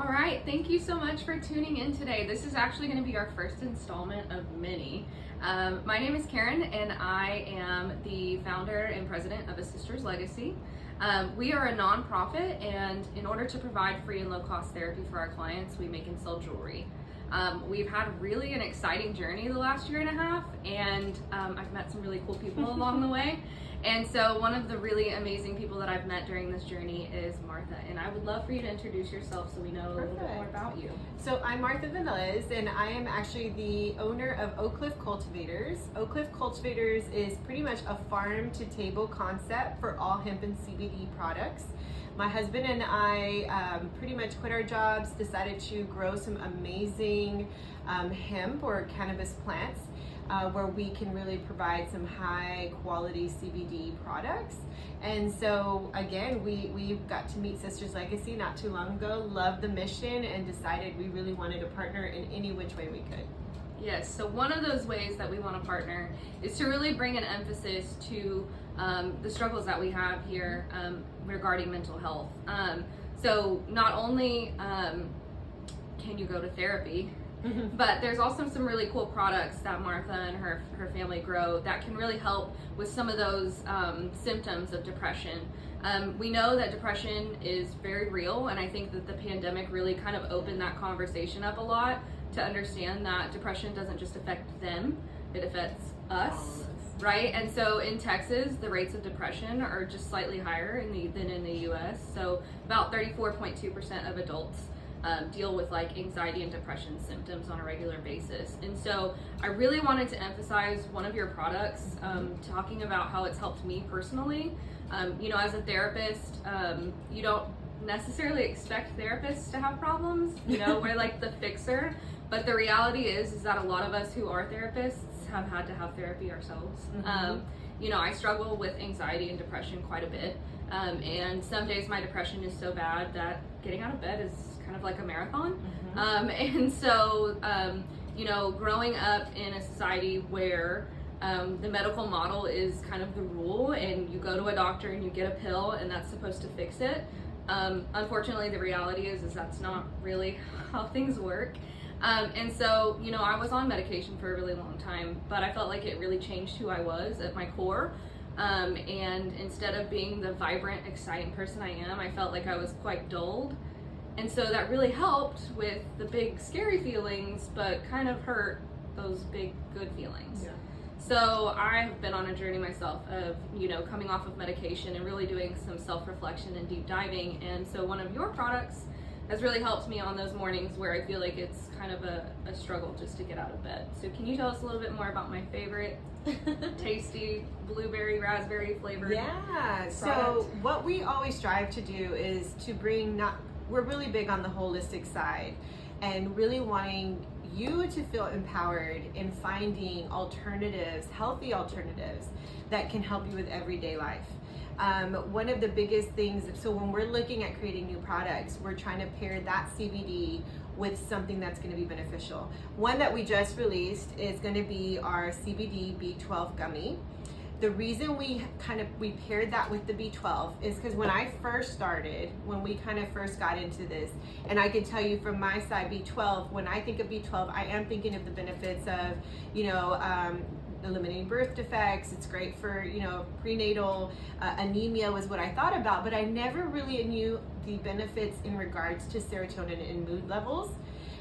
All right, thank you so much for tuning in today. This is actually going to be our first installment of many. My name is Karen, and I am the founder and president of A Sister's Legacy. We are a nonprofit, and in order to provide free and low-cost therapy for our clients, we make and sell jewelry. We've had really an exciting journey the last year and a half, and I've met some really cool people along the way. And so one of the really amazing people that I've met during this journey is Martha, and I would love for you to introduce yourself so we know a little bit more about you. So I'm Martha Vanillas, and I am actually the owner of Oak Cliff Cultivators. Oak Cliff Cultivators is pretty much a farm-to-table concept for all hemp and CBD products. My husband and I pretty much quit our jobs, decided to grow some amazing hemp or cannabis plants where we can really provide some high quality CBD products. And so again, we got to meet Sisters Legacy not too long ago, loved the mission, and decided we really wanted to partner in any which way we could. Yes, so one of those ways that we want to partner is to really bring an emphasis to the struggles that we have here regarding mental health. So not only can you go to therapy, but there's also some really cool products that Martha and her family grow that can really help with some of those symptoms of depression. We know that depression is very real, and I think that the pandemic really kind of opened that conversation up a lot to understand that depression doesn't just affect them, it affects us, right? And so in Texas, the rates of depression are just slightly higher than in the US. So about 34.2% of adults deal with like anxiety and depression symptoms on a regular basis. And so I really wanted to emphasize one of your products, talking about how it's helped me personally. As a therapist, you don't necessarily expect therapists to have problems. We're like the fixer, but the reality is that a lot of us who are therapists have had to have therapy ourselves. I struggle with anxiety and depression quite a bit, and some days my depression is so bad that getting out of bed is kind of like a marathon. And so growing up in a society where the medical model is kind of the rule, and you go to a doctor and you get a pill and that's supposed to fix it. Unfortunately, the reality is that's not really how things work. And so, I was on medication for a really long time, but I felt like it really changed who I was at my core. And instead of being the vibrant, exciting person I am, I felt like I was quite dulled. And so that really helped with the big, scary feelings, but kind of hurt those big, good feelings. Yeah. So I've been on a journey myself of, coming off of medication and really doing some self-reflection and deep diving. And so one of your products has really helped me on those mornings where I feel like it's kind of a struggle just to get out of bed. So can you tell us a little bit more about my favorite tasty blueberry raspberry flavored product? So what we always strive to do is to we're really big on the holistic side and really wanting you to feel empowered in finding alternatives, healthy alternatives that can help you with everyday life. One of the biggest things, so when we're looking at creating new products, we're trying to pair that CBD with something that's going to be beneficial. One that we just released is going to be our CBD B12 gummy. The reason we paired that with the B12 is because when I first started, when we kind of first got into this, and I can tell you from my side, B12, when I think of B12, I am thinking of the benefits of, eliminating birth defects. It's great for, prenatal anemia was what I thought about, but I never really knew the benefits in regards to serotonin and mood levels.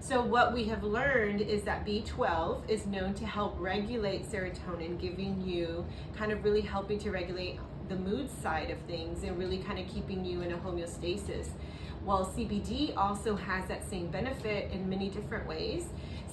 So what we have learned is that B12 is known to help regulate serotonin, giving you kind of really helping to regulate the mood side of things and really kind of keeping you in a homeostasis. While CBD also has that same benefit in many different ways.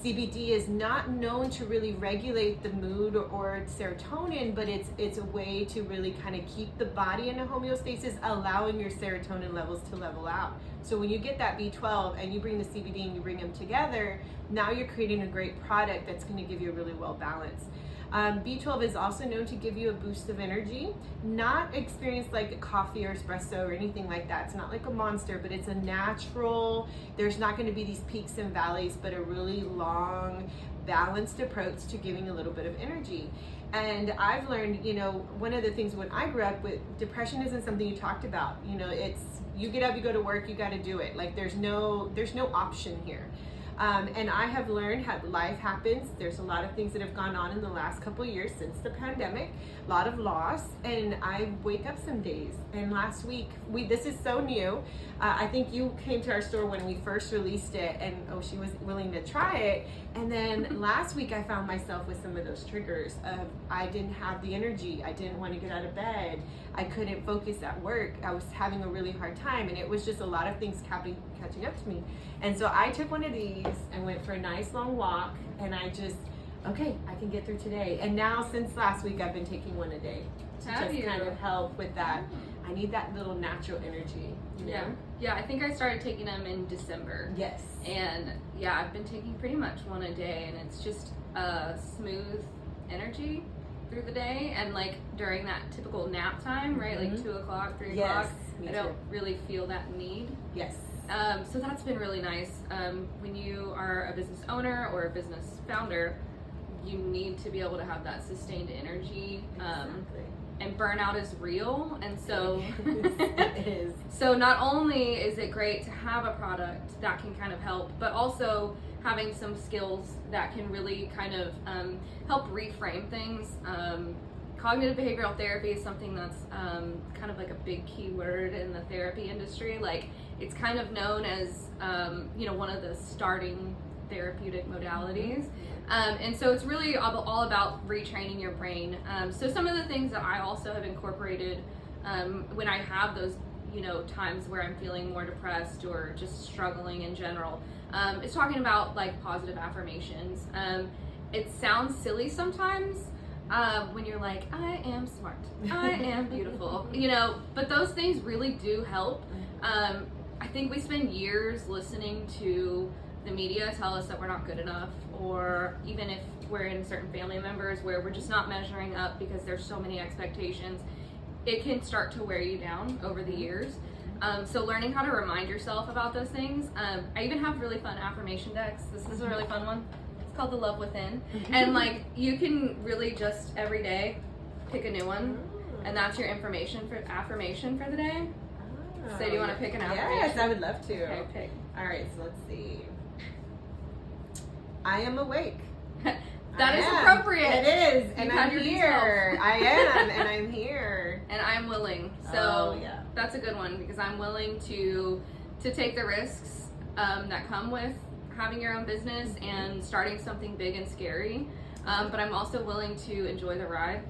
CBD is not known to really regulate the mood or serotonin, but it's a way to really kind of keep the body in a homeostasis, allowing your serotonin levels to level out. So when you get that B12 and you bring the CBD and you bring them together, now you're creating a great product that's going to give you a really well balance. B12 is also known to give you a boost of energy, not experienced like coffee or espresso or anything like that. It's not like a monster, but it's a natural, there's not going to be these peaks and valleys, but a really long, balanced approach to giving a little bit of energy. And I've learned, you know, one of the things when I grew up with, depression isn't something you talked about. You know, it's, you get up, you go to work, you got to do it. Like there's no option here. And I have learned how life happens. There's a lot of things that have gone on in the last couple of years since the pandemic, a lot of loss, and I wake up some days. And last week, this is so new. I think you came to our store when we first released it, and she was willing to try it. And then last week, I found myself with some of those triggers of I didn't have the energy. I didn't want to get out of bed. I couldn't focus at work. I was having a really hard time, and it was just a lot of things catching up to me. And so I took one of these and went for a nice long walk, and I just, okay, I can get through today. And now since last week, I've been taking one a day to just kind of help with that. I need that little natural energy. You know? Yeah, I think I started taking them in December. Yes. And yeah, I've been taking pretty much one a day, and it's just a smooth energy through the day. And like during that typical nap time, right? Like 2 o'clock, 3 o'clock, I don't really feel that need. Yes. So that's been really nice. When you are a business owner or a business founder, you need to be able to have that sustained energy. Exactly. And burnout is real, and so it is. So not only is it great to have a product that can kind of help, but also having some skills that can really kind of help reframe things. Cognitive behavioral therapy is something that's kind of like a big keyword in the therapy industry. Like it's kind of known as one of the starting therapeutic modalities. And so it's really all about retraining your brain. So some of the things that I also have incorporated when I have those, times where I'm feeling more depressed or just struggling in general, is talking about like positive affirmations. It sounds silly sometimes when you're like, I am smart, I am beautiful, but those things really do help. I think we spend years listening to the media tell us that we're not good enough, or even if we're in certain family members where we're just not measuring up because there's so many expectations, it can start to wear you down over the years. So learning how to remind yourself about those things. I even have really fun affirmation decks. This is a really fun one. It's called The Love Within. And like you can really just every day pick a new one, and that's your affirmation for the day. So do you want to pick an affirmation? Yes, I would love to. Okay, pick. All right, so let's see. I am awake. That is appropriate. It is, and I'm here. I am, and I'm here. And I'm willing. So that's a good one, because I'm willing to take the risks that come with having your own business and starting something big and scary. But I'm also willing to enjoy the ride.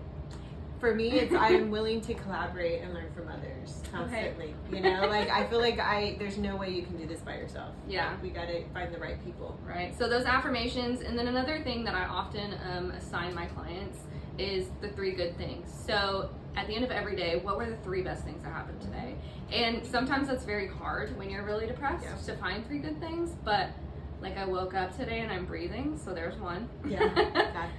For me, it's I am willing to collaborate and learn from others constantly. Okay. Like I feel like there's no way you can do this by yourself. Yeah. Like, we gotta find the right people. Right. So those affirmations, and then another thing that I often assign my clients is the 3 good things. So at the end of every day, what were the 3 best things that happened today? And sometimes that's very hard when you're really depressed to find 3 good things, but like I woke up today and I'm breathing, so there's one. Yeah,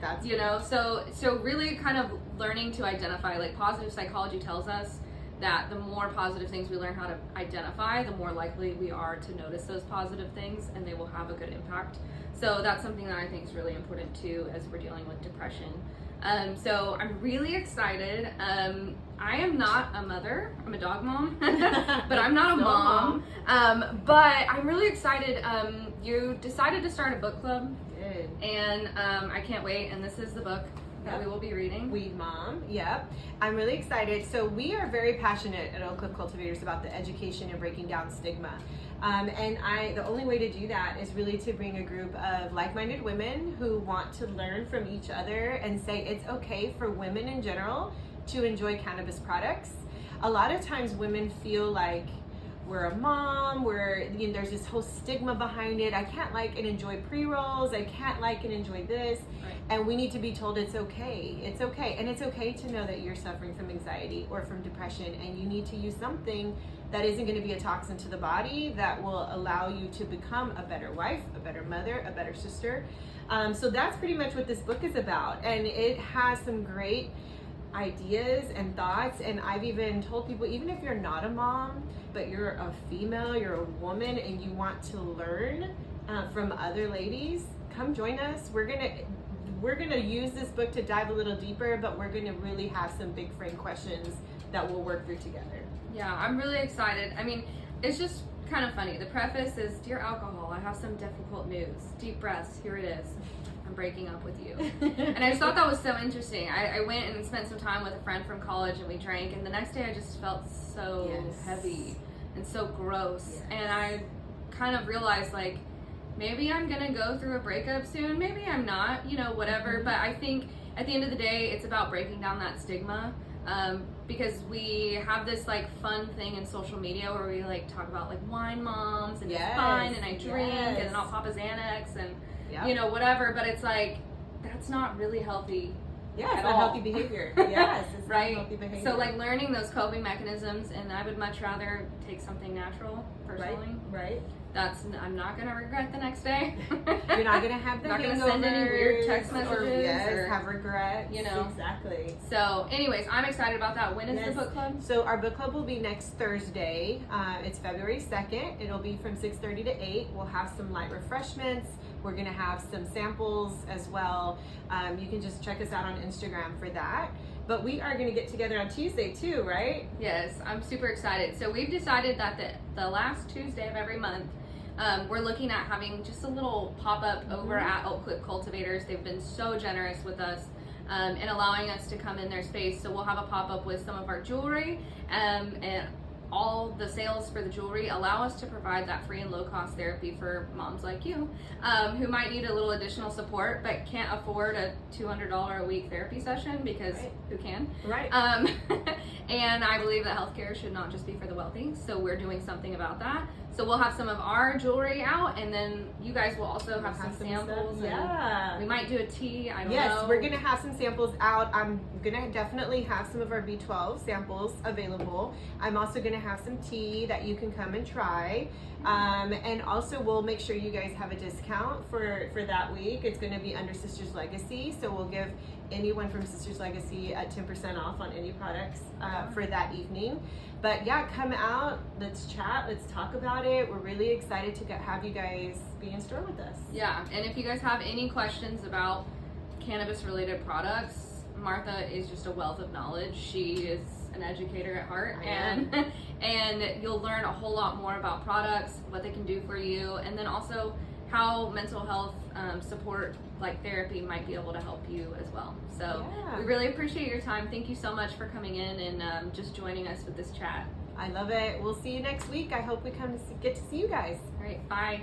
that's so really kind of learning to identify, like positive psychology tells us that the more positive things we learn how to identify, the more likely we are to notice those positive things, and they will have a good impact. So that's something that I think is really important too as we're dealing with depression. So I'm really excited. I am not a mother. I'm a dog mom, but I'm not a mom. But I'm really excited. You decided to start a book club. good. And I can't wait. And this is the book that we will be reading. Weed Mom, yep. I'm really excited. So we are very passionate at Oak Cliff Cultivators about the education and breaking down stigma. And the only way to do that is really to bring a group of like-minded women who want to learn from each other and say it's okay for women in general to enjoy cannabis products. A lot of times women feel like, we're a mom, there's this whole stigma behind it. I can't like and enjoy pre-rolls. I can't like and enjoy this. Right. And we need to be told it's okay. It's okay. And it's okay to know that you're suffering from anxiety or from depression, and you need to use something that isn't going to be a toxin to the body, that will allow you to become a better wife, a better mother, a better sister. So that's pretty much what this book is about. And it has some great ideas and thoughts. And I've even told people, even if you're not a mom, but you're a female, you're a woman, and you want to learn from other ladies, come join us. We're gonna use this book to dive a little deeper, but we're gonna really have some big frame questions that we'll work through together. Yeah, I'm really excited. I mean, it's just kind of funny. The preface is, "Dear alcohol, I have some difficult news. Deep breaths, here it is. I'm breaking up with you." And I just thought that was so interesting. I went and spent some time with a friend from college, and we drank, and the next day I just felt so heavy and so gross. Yes. And I kind of realized, like, maybe I'm gonna go through a breakup soon, maybe I'm not, whatever. But I think at the end of the day, it's about breaking down that stigma. Because we have this like fun thing in social media where we like talk about like wine moms and it's fun and I drink and then I'll pop a Xanax and whatever, but it's like, that's not really healthy. Yeah, it's not healthy behavior. Yes, it's right? not healthy behavior. So like learning those coping mechanisms, and I would much rather take something natural personally. Right. I'm not gonna regret the next day. You're not gonna have the not gonna send any weird text or, messages or have regrets. Exactly. So, anyways, I'm excited about that. When is the book club? So our book club will be next Thursday. It's February 2nd. It'll be from 6:30 to 8. We'll have some light refreshments. We're gonna have some samples as well. You can just check us out on Instagram for that. But we are going to get together on Tuesday too, right? Yes, I'm super excited. So we've decided that the last Tuesday of every month, we're looking at having just a little pop-up over at Oak Cliff Cultivators. They've been so generous with us and allowing us to come in their space. So we'll have a pop-up with some of our jewelry, and all the sales for the jewelry allow us to provide that free and low-cost therapy for moms like you who might need a little additional support but can't afford a $200 a week therapy session, because who can? Right. And I believe that healthcare should not just be for the wealthy, so we're doing something about that. So we'll have some of our jewelry out, and then you guys will also have some samples. Yeah. We might do a tea. I don't know. Yes, we're gonna have some samples out. I'm gonna definitely have some of our B12 samples available. I'm also gonna have some tea that you can come and try. And also we'll make sure you guys have a discount for that week. It's gonna be under Sisters Legacy, so we'll give anyone from Sisters Legacy 10% off on any products for that evening. But yeah, come out, let's chat, let's talk about it. We're really excited to have you guys be in store with us. Yeah, and if you guys have any questions about cannabis related products, Martha is just a wealth of knowledge. She is an educator at heart, and you'll learn a whole lot more about products, what they can do for you, and then also how mental health support like therapy might be able to help you as well. So we really appreciate your time. Thank you so much for coming in and just joining us with this chat. I love it. We'll see you next week. I hope we get to see you guys. All right, bye.